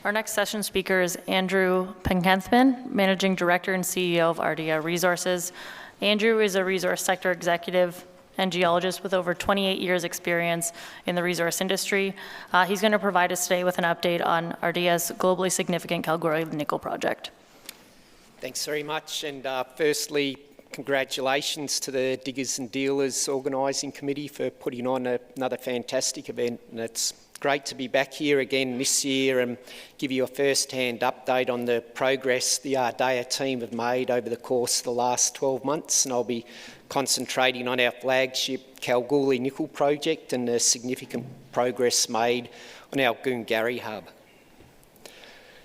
Our next session speaker is Andrew Penkethman, Managing Director and CEO of Ardea Resources. Andrew is a resource sector executive and geologist with over 28 years experience in the resource industry. He's going to provide us today with an update on Ardea's globally significant Kalgoorlie nickel project. Thanks very much, and firstly, congratulations to the Diggers and Dealers Organising Committee for putting on another fantastic event, and it's great to be back here again this year and give you a first-hand update on the progress the Ardea team have made over the course of the last 12 months, and I'll be concentrating on our flagship Kalgoorlie nickel project and the significant progress made on our Goongarrie hub.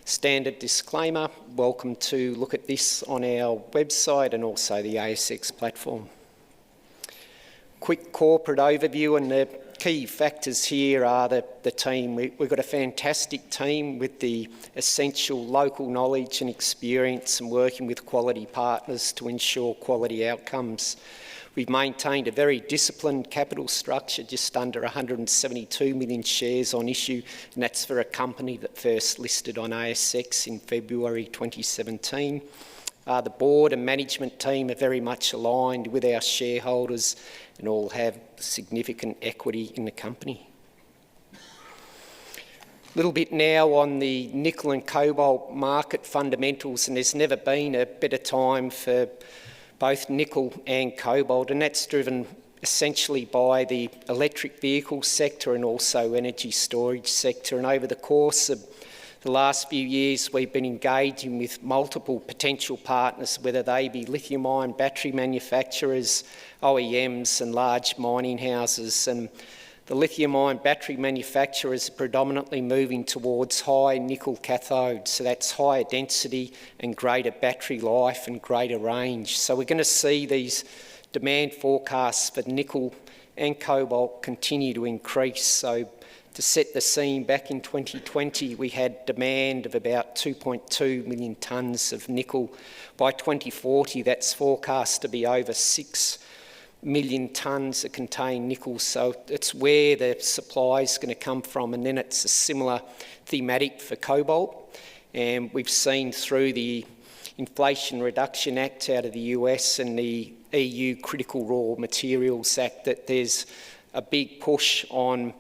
Standard disclaimer, welcome to look at this on our website and also the ASX platform. Quick corporate overview, and the key factors here are the team. We've got a fantastic team with the essential local knowledge and experience and working with quality partners to ensure quality outcomes. We've maintained a very disciplined capital structure, just under 172 million shares on issue, and that's for a company that first listed on ASX in February 2017. The board and management team are very much aligned with our shareholders and all have significant equity in the company. A little bit now on the nickel and cobalt market fundamentals, and there's never been a better time for both nickel and cobalt, and that's driven essentially by the electric vehicle sector and also energy storage sector. And over the course of the last few years, we've been engaging with multiple potential partners, whether they be lithium-ion battery manufacturers, OEMs and large mining houses. And the lithium-ion battery manufacturers are predominantly moving towards high nickel cathodes, so that's higher density and greater battery life and greater range. So we're going to see these demand forecasts for nickel and cobalt continue to increase. So to set the scene, back in 2020, we had demand of about 2.2 million tonnes of nickel. By 2040, that's forecast to be over 6 million tonnes that contain nickel. So it's where the supply is going to come from, and then it's a similar thematic for cobalt. And we've seen through the Inflation Reduction Act out of the US and the EU Critical Raw Materials Act that there's a big push on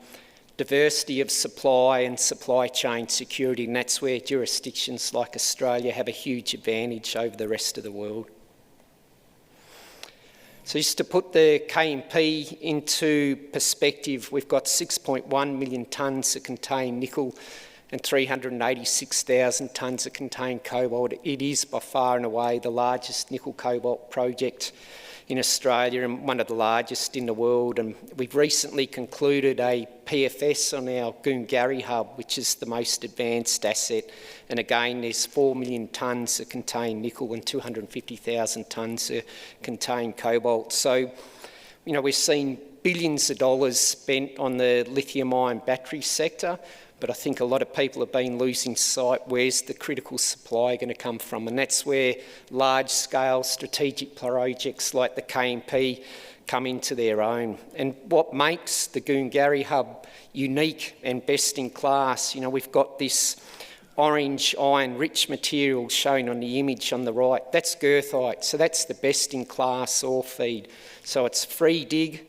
diversity of supply and supply chain security, and that's where jurisdictions like Australia have a huge advantage over the rest of the world. So just to put the KMP into perspective, we've got 6.1 million tonnes that contain nickel and 386,000 tonnes that contain cobalt. It is by far and away the largest nickel cobalt project in Australia and one of the largest in the world. And we've recently concluded a PFS on our Goongarrie hub, which is the most advanced asset. And again, there's 4 million tonnes that contain nickel and 250,000 tonnes that contain cobalt. So, you know, we're seeing billions of dollars spent on the lithium-ion battery sector, but I think a lot of people have been losing sight, where's the critical supply going to come from? And that's where large-scale strategic projects like the KMP come into their own. And what makes the Goongarrie hub unique and best in class, you know, we've got this orange iron-rich material shown on the image on the right. That's goethite, so that's the best-in-class ore feed. So it's free dig.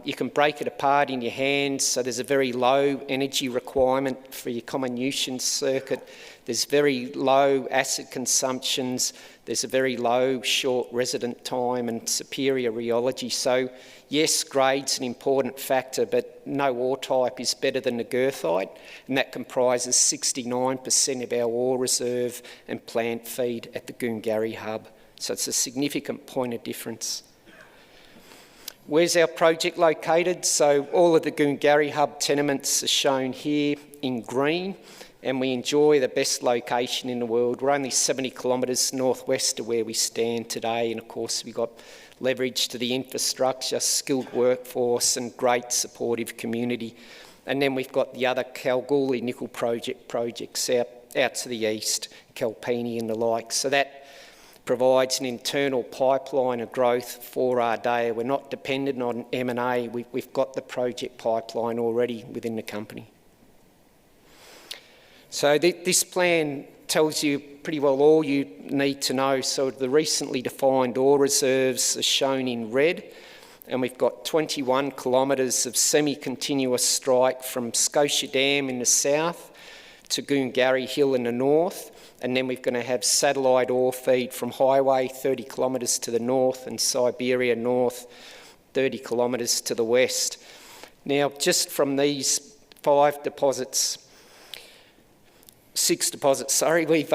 You can break it apart in your hands, so there's a very low energy requirement for your comminution circuit. There's very low acid consumptions. There's a very low short resident time and superior rheology. So yes, grade's an important factor, but no ore type is better than the goethite, and that comprises 69% of our ore reserve and plant feed at the Goongarrie hub. So it's a significant point of difference. Where's our project located? So all of the Goongarrie hub tenements are shown here in green, and we enjoy the best location in the world. We're only 70 kilometres northwest of where we stand today, and of course we've got leverage to the infrastructure, skilled workforce and great supportive community. And then we've got the other Kalgoorlie nickel projects out to the east, Kalpini and the like. So that provides an internal pipeline of growth for Ardea. We're not dependent on M&A. We've got the project pipeline already within the company. So this plan tells you pretty well all you need to know. So the recently defined ore reserves are shown in red, and we've got 21 kilometres of semi-continuous strike from Scotia Dam in the south to Goongarrie Hill in the north, and then we're going to have satellite ore feed from Highway 30 kilometres to the north and Siberia North 30 kilometres to the west. Now, just from these six deposits, we've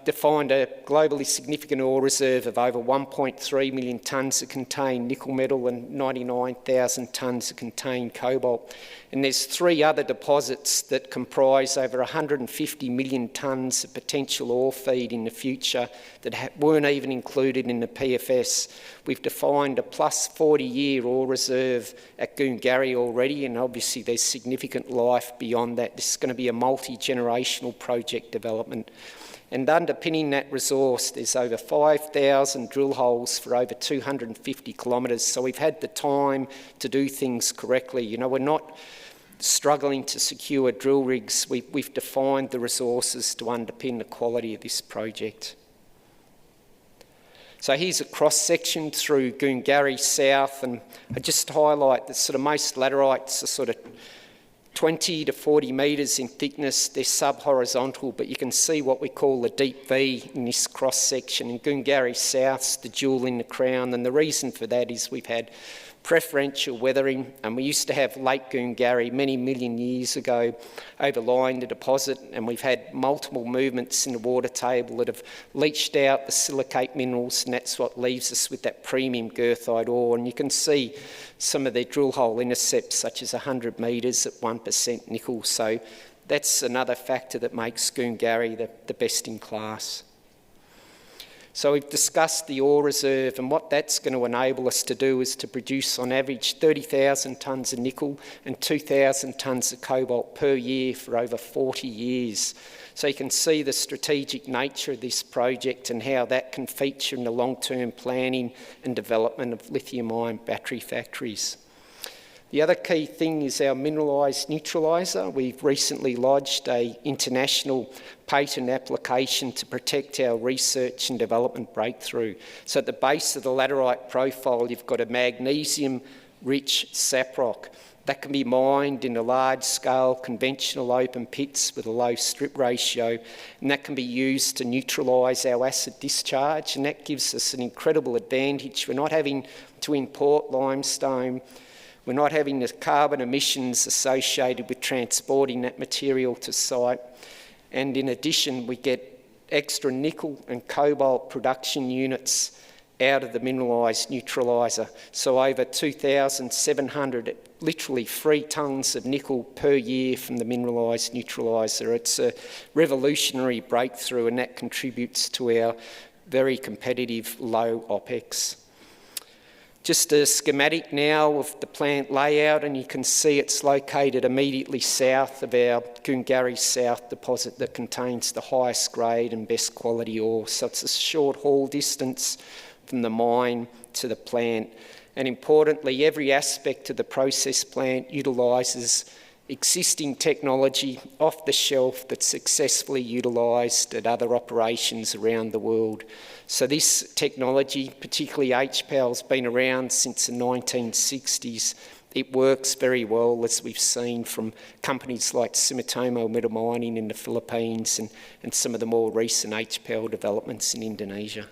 defined a globally significant ore reserve of over 1.3 million tonnes of contained nickel metal and 99,000 tonnes of contained cobalt. And there's 3 other deposits that comprise over 150 million tonnes of potential ore feed in the future that weren't even included in the PFS. We've defined a plus 40-year ore reserve at Goongarrie already, and obviously there's significant life beyond that. This is going to be a multi-generational project development. And underpinning that resource, there's over 5,000 drill holes for over 250 kilometres. So we've had the time to do things correctly. You know, we're not struggling to secure drill rigs. We've defined the resources to underpin the quality of this project. So here's a cross-section through Goongarrie South, and I just highlight that sort of most laterites are sort of 20 to 40 metres in thickness. They're sub-horizontal, but you can see what we call the deep V in this cross-section. In Goongarrie South's the jewel in the crown, and the reason for that is we've had preferential weathering, and we used to have Lake Goongarrie many million years ago overlying the deposit, and we've had multiple movements in the water table that have leached out the silicate minerals, and that's what leaves us with that premium goethite ore. And you can see some of their drill hole intercepts, such as 100 metres at 1% nickel. So that's another factor that makes Goongarrie the best in class. So we've discussed the ore reserve, and what that's going to enable us to do is to produce on average 30,000 tonnes of nickel and 2,000 tonnes of cobalt per year for over 40 years. So you can see the strategic nature of this project and how that can feature in the long-term planning and development of lithium-ion battery factories. The other key thing is our mineralised neutraliser. We've recently lodged an international patent application to protect our research and development breakthrough. So at the base of the laterite profile, you've got a magnesium-rich saprock that can be mined in a large-scale conventional open pits with a low strip ratio, and that can be used to neutralise our acid discharge, and that gives us an incredible advantage. We're not having to import limestone. We're not having the carbon emissions associated with transporting that material to site. And in addition, we get extra nickel and cobalt production units out of the mineralised neutraliser. So over 2,700, literally 3 tonnes of nickel per year from the mineralised neutraliser. It's a revolutionary breakthrough, and that contributes to our very competitive low OPEX. Just a schematic now of the plant layout, and you can see it's located immediately south of our Goongarrie South deposit that contains the highest grade and best quality ore. So it's a short haul distance from the mine to the plant. And importantly, every aspect of the process plant utilises existing technology off the shelf that's successfully utilised at other operations around the world. So this technology, particularly HPAL, has been around since the 1960s. It works very well, as we've seen from companies like Sumitomo Metal Mining in the Philippines and some of the more recent HPAL developments in Indonesia.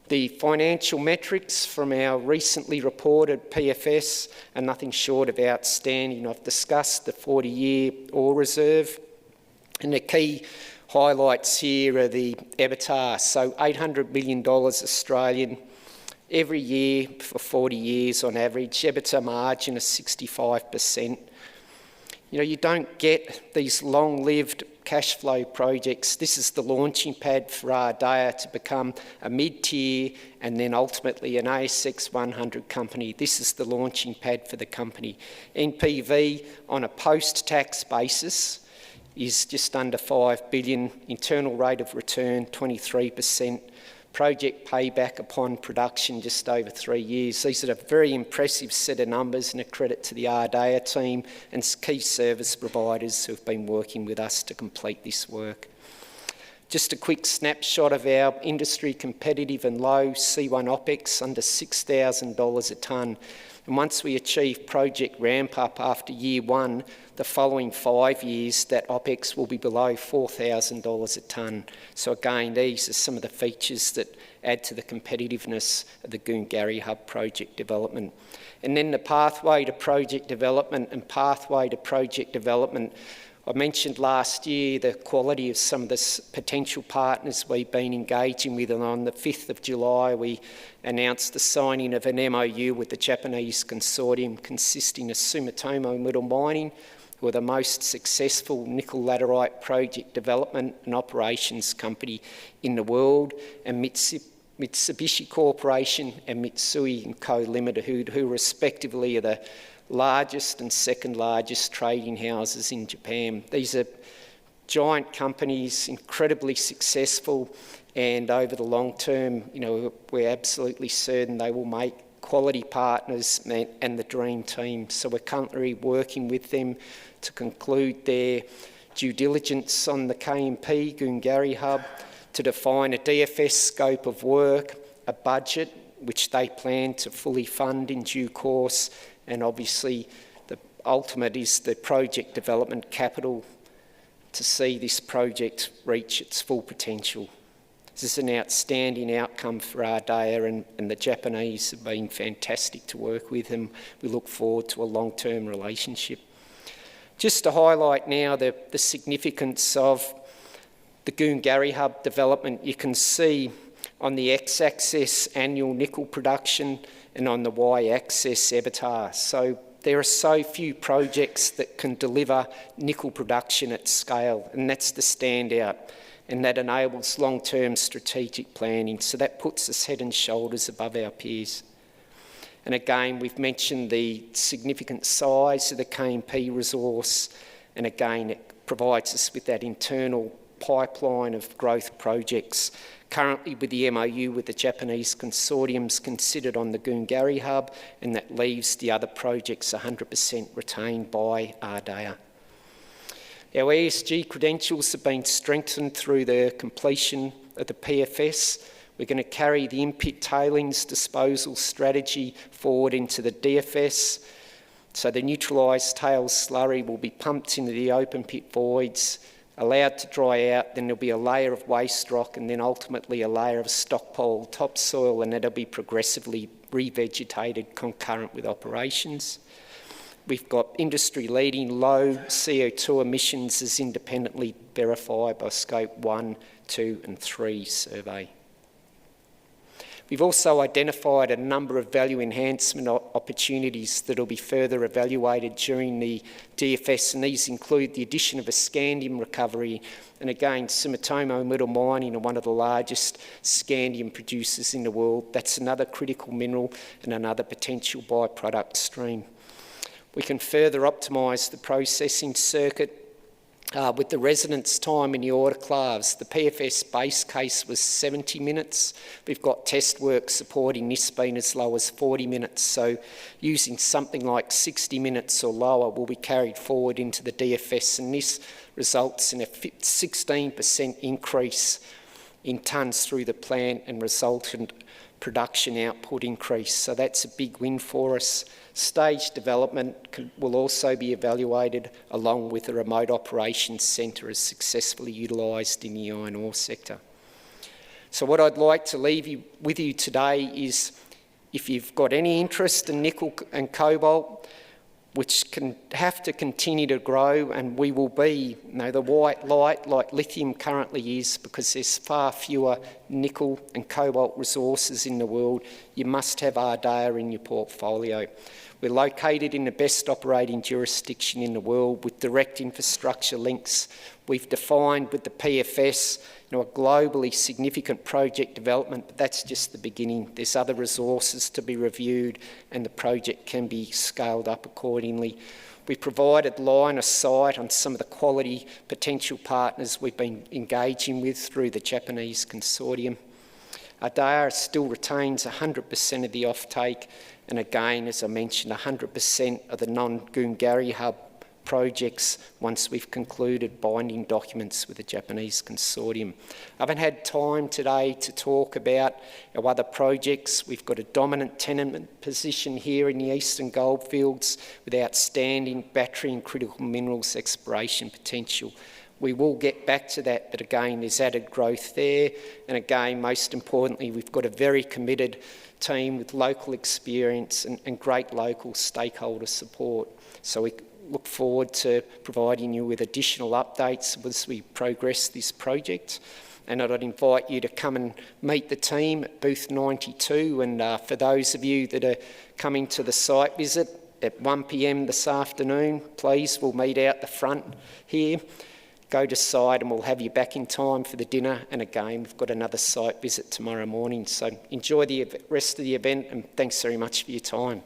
The financial metrics from our recently reported PFS are nothing short of outstanding. I've discussed the 40-year ore reserve, and the key highlights here are the EBITDA. So $800 million Australian every year for 40 years on average. EBITDA margin is 65%. You know, you don't get these long-lived cash flow projects. This is the launching pad for Ardea to become a mid-tier and then ultimately an ASX 100 company. This is the launching pad for the company. NPV on a post-tax basis is just under $5 billion. Internal rate of return 23%. Project payback upon production just over 3 years. These are a very impressive set of numbers and a credit to the Ardea team and key service providers who have been working with us to complete this work. Just a quick snapshot of our industry competitive and low C1 OPEX under $6,000 a tonne. And once we achieve project ramp up after year 1, the following 5 years, that OPEX will be below $4,000 a tonne. So again, these are some of the features that add to the competitiveness of the Goongarrie Hub project development. And then the pathway to project development I mentioned last year the quality of some of the potential partners we've been engaging with, and on the 5th of July we announced the signing of an MOU with the Japanese consortium consisting of Sumitomo Metal Mining, who are the most successful nickel laterite project development and operations company in the world, and Mitsubishi Corporation and Mitsui & Co Limited, who respectively are the largest and second largest trading houses in Japan. These are giant companies, incredibly successful, and over the long term, we're absolutely certain they will make quality partners and the dream team. So we're currently working with them to conclude their due diligence on the KMP, Goongarrie Hub, to define a DFS scope of work, a budget, which they plan to fully fund in due course, and obviously the ultimate is the project development capital to see this project reach its full potential. This is an outstanding outcome for Ardea, and the Japanese have been fantastic to work with, and we look forward to a long-term relationship. Just to highlight now the significance of the Goongarrie Hub development, you can see on the x-axis annual nickel production and on the y-axis EBITDA. So there are so few projects that can deliver nickel production at scale, and that's the standout, and that enables long-term strategic planning. So that puts us head and shoulders above our peers. And again, we've mentioned the significant size of the KMP resource, and again, it provides us with that internal pipeline of growth projects. Currently with the MOU with the Japanese consortiums considered on the Goongarrie Hub, and that leaves the other projects 100% retained by Ardea. Our ESG credentials have been strengthened through the completion of the PFS. We're going to carry the in-pit tailings disposal strategy forward into the DFS. So the neutralised tails slurry will be pumped into the open pit voids, allowed to dry out, then there'll be a layer of waste rock, and then ultimately a layer of stockpile topsoil, and that'll be progressively revegetated concurrent with operations. We've got industry-leading low CO2 emissions as independently verified by Scope 1, 2 and 3 survey. We've also identified a number of value enhancement opportunities that will be further evaluated during the DFS, and these include the addition of a scandium recovery. And again, Sumitomo Metal Mining are one of the largest scandium producers in the world. That's another critical mineral and another potential byproduct stream. We can further optimise the processing circuit with the residence time in the autoclaves. The PFS base case was 70 minutes. We've got test work supporting this being as low as 40 minutes. So using something like 60 minutes or lower will be carried forward into the DFS, and this results in a 16% increase in tonnes through the plant and resultant production output increase. So that's a big win for us. Stage development will also be evaluated along with the remote operations centre as successfully utilised in the iron ore sector. So what I'd like to leave with you today is, if you've got any interest in nickel and cobalt, which can have to continue to grow, and we will be, the white light like lithium currently is, because there's far fewer nickel and cobalt resources in the world, you must have Ardea in your portfolio. We're located in the best operating jurisdiction in the world with direct infrastructure links. We've defined with the PFS a globally significant project development, but that's just the beginning. There's other resources to be reviewed, and the project can be scaled up accordingly. We've provided line of sight on some of the quality potential partners we've been engaging with through the Japanese consortium. Ardea still retains 100% of the offtake, and again, as I mentioned, 100% of the non-Goongarrie hub projects once we've concluded binding documents with the Japanese consortium. I haven't had time today to talk about our other projects. We've got a dominant tenement position here in the Eastern Goldfields with outstanding battery and critical minerals exploration potential. We will get back to that, but again, there's added growth there. And again, most importantly, we've got a very committed team with local experience and great local stakeholder support. So we look forward to providing you with additional updates as we progress this project. And I'd invite you to come and meet the team at booth 92. And for those of you that are coming to the site visit at 1 p.m. this afternoon, please, we'll meet out the front here. Go to site and we'll have you back in time for the dinner. And again, we've got another site visit tomorrow morning. So enjoy the rest of the event, and thanks very much for your time.